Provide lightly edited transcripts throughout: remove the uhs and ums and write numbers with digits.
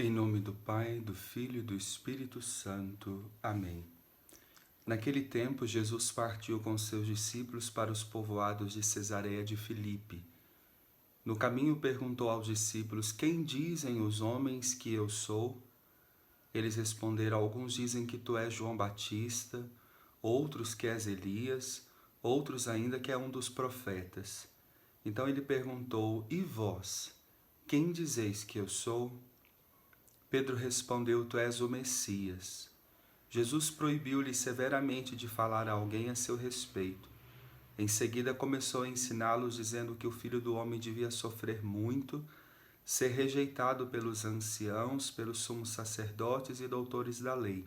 Em nome do Pai, do Filho e do Espírito Santo. Amém. Naquele tempo, Jesus partiu com seus discípulos para os povoados de Cesareia de Filipe. No caminho perguntou aos discípulos: Quem dizem os homens que eu sou? Eles responderam: Alguns dizem que tu és João Batista, outros que és Elias, outros ainda que é um dos profetas. Então ele perguntou: E vós, quem dizeis que eu sou? Pedro respondeu: Tu és o Messias. Jesus proibiu-lhe severamente de falar a alguém a seu respeito. Em seguida começou a ensiná-los, dizendo que o Filho do Homem devia sofrer muito, ser rejeitado pelos anciãos, pelos sumos sacerdotes e doutores da lei.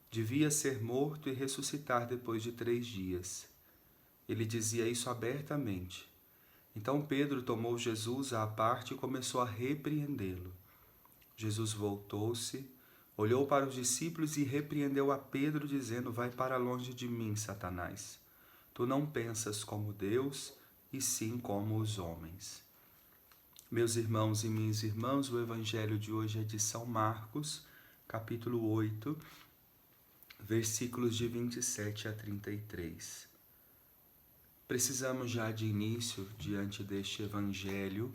Devia ser morto e ressuscitar depois de 3 dias. Ele dizia isso abertamente. Então Pedro tomou Jesus à parte e começou a repreendê-lo. Jesus voltou-se, olhou para os discípulos e repreendeu a Pedro, dizendo: Vai para longe de mim, Satanás. Tu não pensas como Deus, e sim como os homens. Meus irmãos e minhas irmãs, o evangelho de hoje é de São Marcos, capítulo 8, versículos de 27 a 33. Precisamos já de início, diante deste evangelho,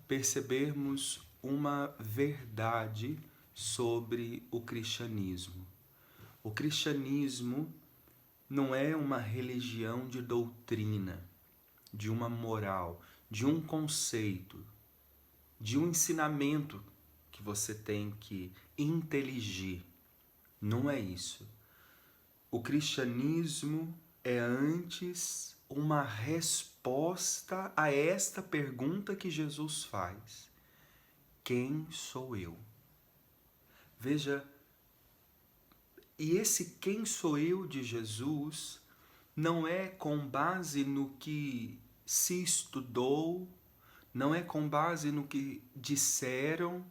percebermos uma verdade sobre o cristianismo. O cristianismo não é uma religião de doutrina, de uma moral, de um conceito, de um ensinamento que você tem que inteligir. Não é isso. O cristianismo é antes uma resposta a esta pergunta que Jesus faz: quem sou eu? Veja, e esse quem sou eu de Jesus não é com base no que se estudou, não é com base no que disseram,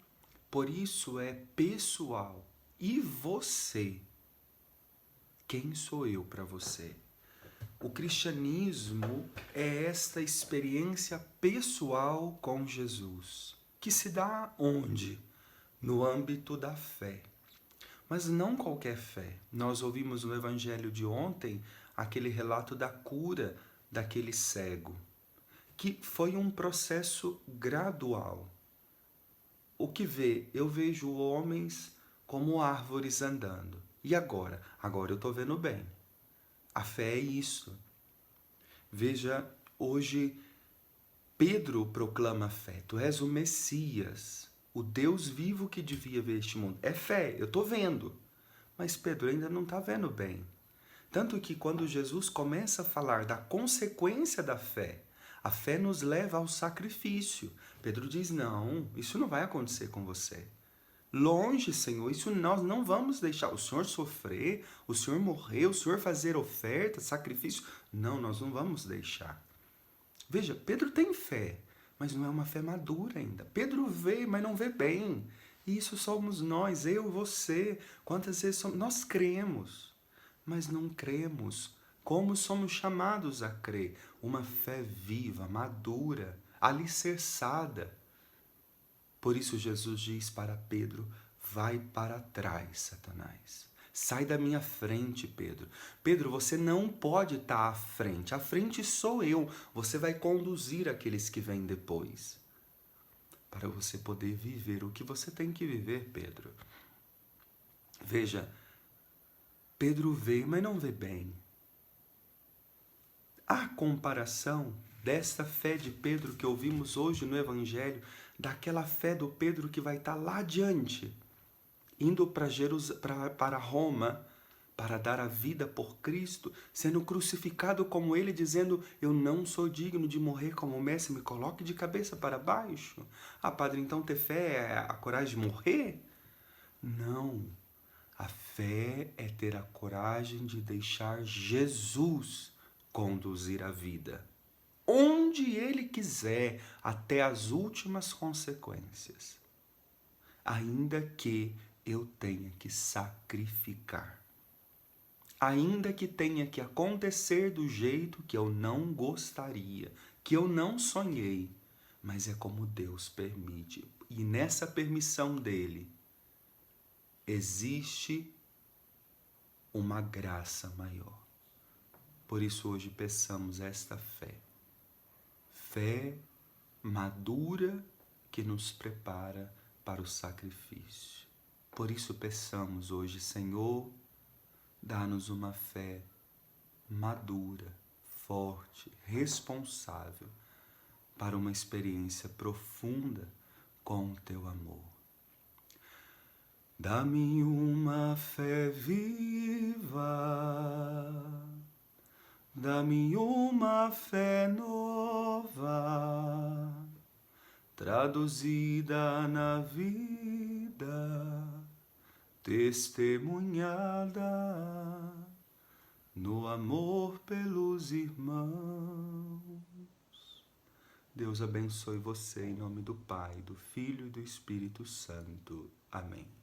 por isso é pessoal. E você? Quem sou eu para você? O cristianismo é esta experiência pessoal com Jesus, que se dá onde? No âmbito da fé. Mas não qualquer fé. Nós ouvimos no evangelho de ontem aquele relato da cura daquele cego, que foi um processo gradual. O que vê? Eu vejo homens como árvores andando. E agora? Agora eu estou vendo bem. A fé é isso. Veja, hoje Pedro proclama a fé. Tu és o Messias, o Deus vivo que devia ver este mundo. É fé, eu estou vendo. Mas Pedro ainda não está vendo bem. Tanto que quando Jesus começa a falar da consequência da fé, a fé nos leva ao sacrifício. Pedro diz: não, isso não vai acontecer com você. Longe, Senhor, isso nós não vamos deixar o Senhor sofrer, o Senhor morrer, o Senhor fazer oferta, sacrifício. Não, nós não vamos deixar. Veja, Pedro tem fé, mas não é uma fé madura ainda. Pedro vê, mas não vê bem. E isso somos nós, eu, você. Quantas vezes nós cremos, mas não cremos como somos chamados a crer. Uma fé viva, madura, alicerçada. Por isso Jesus diz para Pedro: vai para trás, Satanás. Sai da minha frente, Pedro. Pedro, você não pode estar à frente. À frente sou eu. Você vai conduzir aqueles que vêm depois. Para você poder viver o que você tem que viver, Pedro. Veja, Pedro vê, mas não vê bem. A comparação desta fé de Pedro que ouvimos hoje no Evangelho, daquela fé do Pedro que vai estar lá adiante, indo para Roma, para dar a vida por Cristo, sendo crucificado como ele, dizendo: eu não sou digno de morrer como o Mestre, me coloque de cabeça para baixo. Ah, padre, então ter fé é a coragem de morrer? Não. A fé é ter a coragem de deixar Jesus conduzir a vida, onde ele quiser, até as últimas consequências. Ainda que eu tenha que sacrificar. Ainda que tenha que acontecer do jeito que eu não gostaria, que eu não sonhei, mas é como Deus permite. E nessa permissão dele, existe uma graça maior. Por isso hoje peçamos esta fé. Fé madura que nos prepara para o sacrifício. Por isso peçamos hoje, Senhor, dá-nos uma fé madura, forte, responsável para uma experiência profunda com o teu amor. Dá-me uma fé viva, dá-me uma fé nova, traduzida na vida, testemunhada no amor pelos irmãos. Deus abençoe você em nome do Pai, do Filho e do Espírito Santo. Amém.